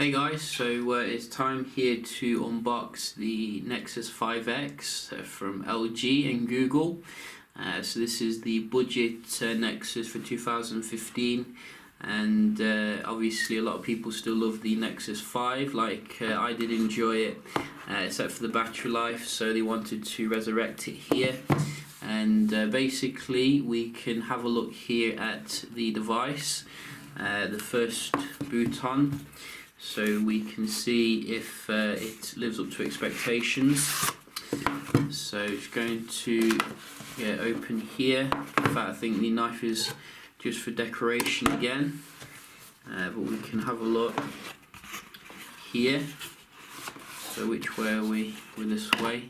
Hey guys, so it's time here to unbox the Nexus 5X from LG and Google. So this is the budget Nexus for 2015, and obviously a lot of people still love the Nexus 5, like I did enjoy it, except for the battery life, so they wanted to resurrect it here. And basically we can have a look here at the device, the first boot on, so we can see if it lives up to expectations. So it's going to get open here. In fact, I think the knife is just for decoration again, but we can have a look here. So which way are we? We're this way.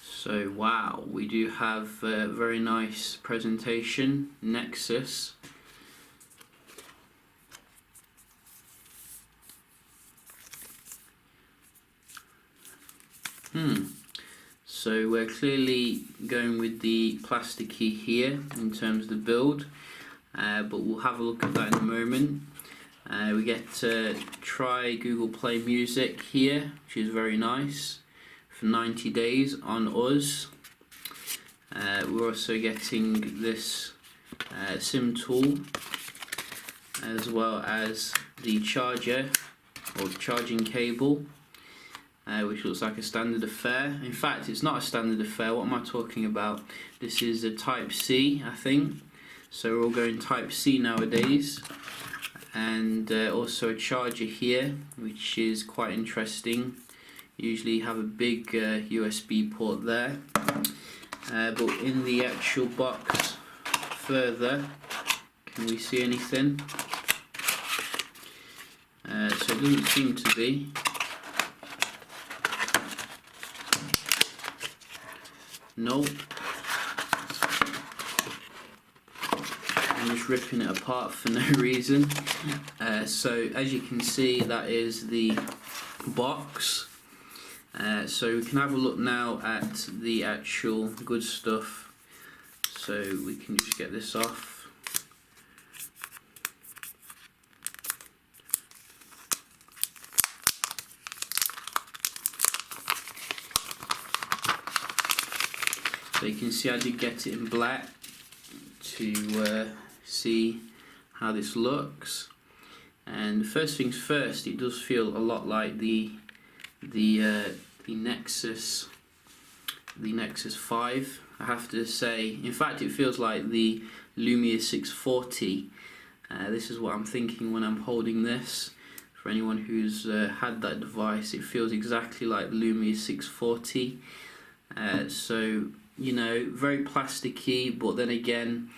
So wow, we do have a very nice presentation, Nexus. So we're clearly going with the plastic key here in terms of the build, but we'll have a look at that in a moment. We get try Google Play Music here, which is very nice, for 90 days on us. We're also getting this SIM tool, as well as the charger or charging cable, which looks like a standard affair. In fact, it's not a standard affair. What am I talking about? This is a Type C, I think. So we're all going Type C nowadays. And also a charger here, which is quite interesting. Usually you have a big USB port there. But in the actual box further, can we see anything? So it doesn't seem to be. Nope. I'm just ripping it apart for no reason. So as you can see, that is the box. So we can have a look now at the actual good stuff. So we can just get this off. So you can see I did get it in black to see how this looks. And first things first, it does feel a lot like the Nexus 5, I have to say. In fact, it feels like the Lumia 640. This is what I'm thinking when I'm holding this. For anyone who's had that device, it feels exactly like the Lumia 640. So, you know, very plasticky, but then again,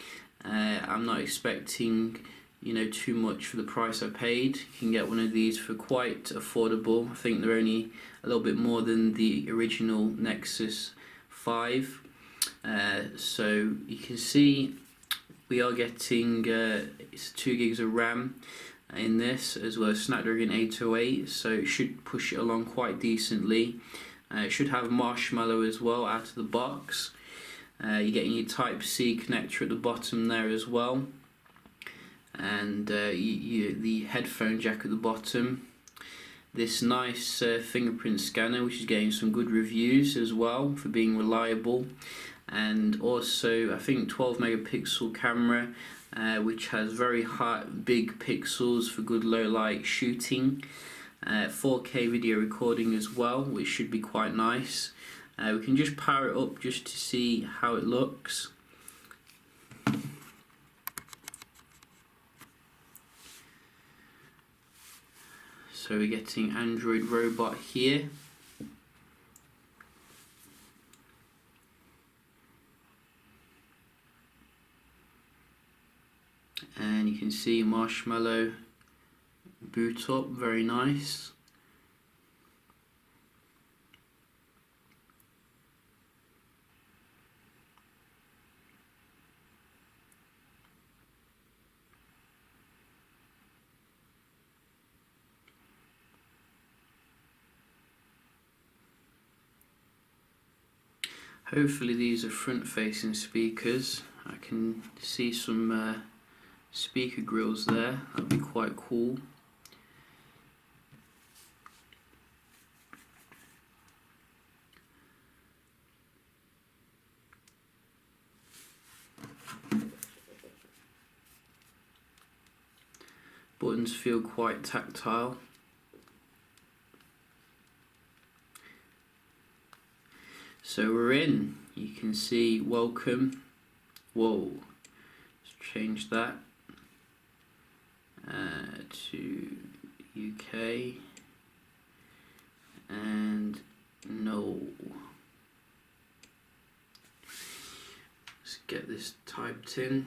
I'm not expecting, you know, too much for the price I paid. You can get one of these for quite affordable. I think they're only a little bit more than the original Nexus 5. So you can see we are getting it's 2 gigs of RAM in this, as well as Snapdragon 808, so it should push it along quite decently. It should have Marshmallow as well out of the box. You're getting your Type C connector at the bottom there as well, and the headphone jack at the bottom. This nice fingerprint scanner, which is getting some good reviews as well for being reliable, and also I think 12 megapixel camera, which has very big pixels for good low light shooting. 4K video recording as well, which should be quite nice. We can just power it up just to see how it looks. So we're getting Android Robot here. And you can see Marshmallow boot up, very nice. Hopefully these are front facing speakers. I can see some speaker grills there. That'd be quite cool. Buttons feel quite tactile. So we're in. You can see welcome. Whoa. Let's change that to UK and no. Let's get this typed in.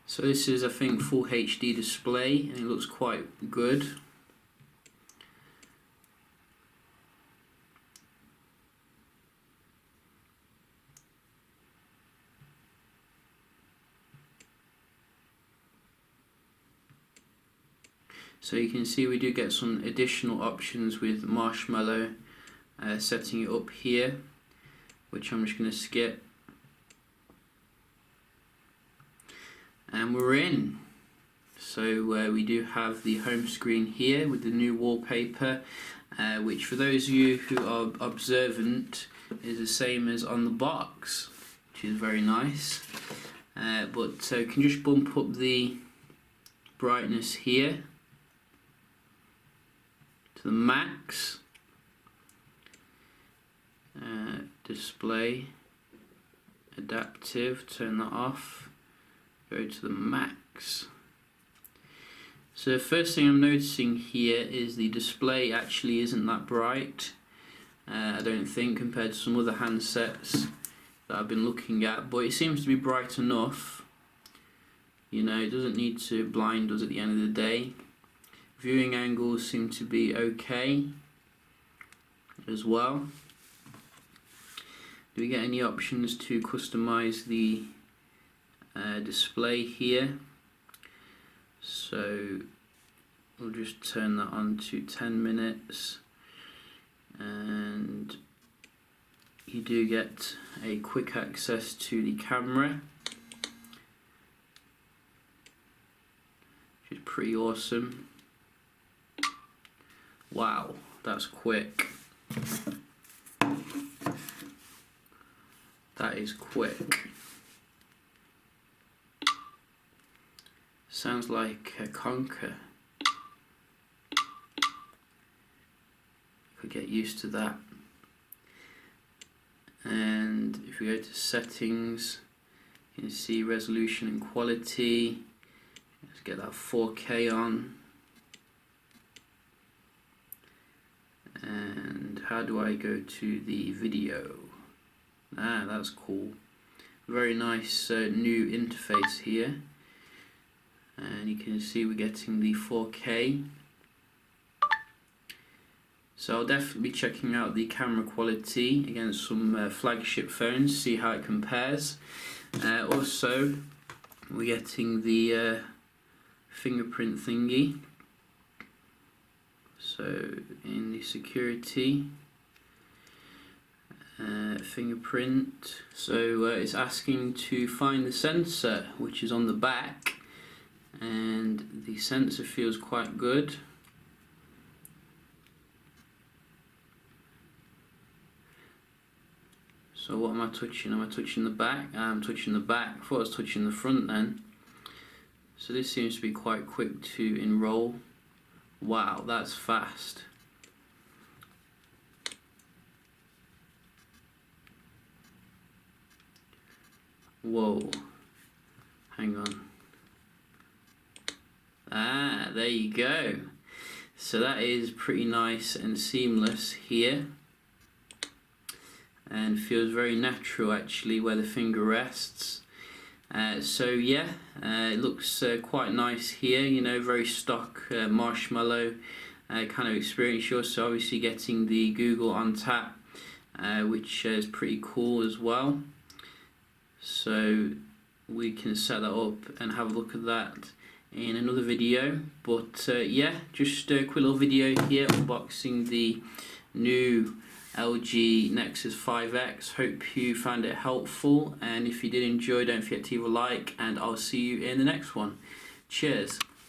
So this is, I think, full HD display, and it looks quite good. So you can see we do get some additional options with Marshmallow, setting it up here, which I'm just going to skip. And we're in. So we do have the home screen here with the new wallpaper, which for those of you who are observant is the same as on the box, which is very nice. But can you just bump up the brightness here to the max. Display, adaptive, turn that off. Go to the max. So the first thing I'm noticing here is the display actually isn't that bright. I don't think, compared to some other handsets that I've been looking at, but it seems to be bright enough. You know, it doesn't need to blind us at the end of the day. Viewing angles seem to be okay as well. Do we get any options to customize the display here? So we'll just turn that on to 10 minutes, and you do get a quick access to the camera, which is pretty awesome. Wow, that's quick. That is quick. Sounds like a Conker. Could get used to that. And if we go to settings, you can see resolution and quality. Let's get that 4K on. And how do I go to the video? Ah, that's cool. Very nice new interface here. And you can see we're getting the 4K. So I'll definitely be checking out the camera quality against some flagship phones, see how it compares. Also, we're getting the fingerprint thingy. So in the security, fingerprint. So it's asking to find the sensor, which is on the back. And the sensor feels quite good. So what am I touching? Am I touching the back? I'm touching the back. I thought I was touching the front then. So this seems to be quite quick to enroll. Wow, that's fast. Whoa. Hang on. Ah, there you go. So that is pretty nice and seamless here, and feels very natural actually where the finger rests. So yeah, it looks quite nice here, you know, very stock Marshmallow kind of experience. You're also obviously getting the Google on tap, which is pretty cool as well. So we can set that up and have a look at that in another video. But yeah, just a quick little video here unboxing the new LG Nexus 5X. Hope you found it helpful, and if you did enjoy, don't forget to leave a like, and I'll see you in the next one. Cheers.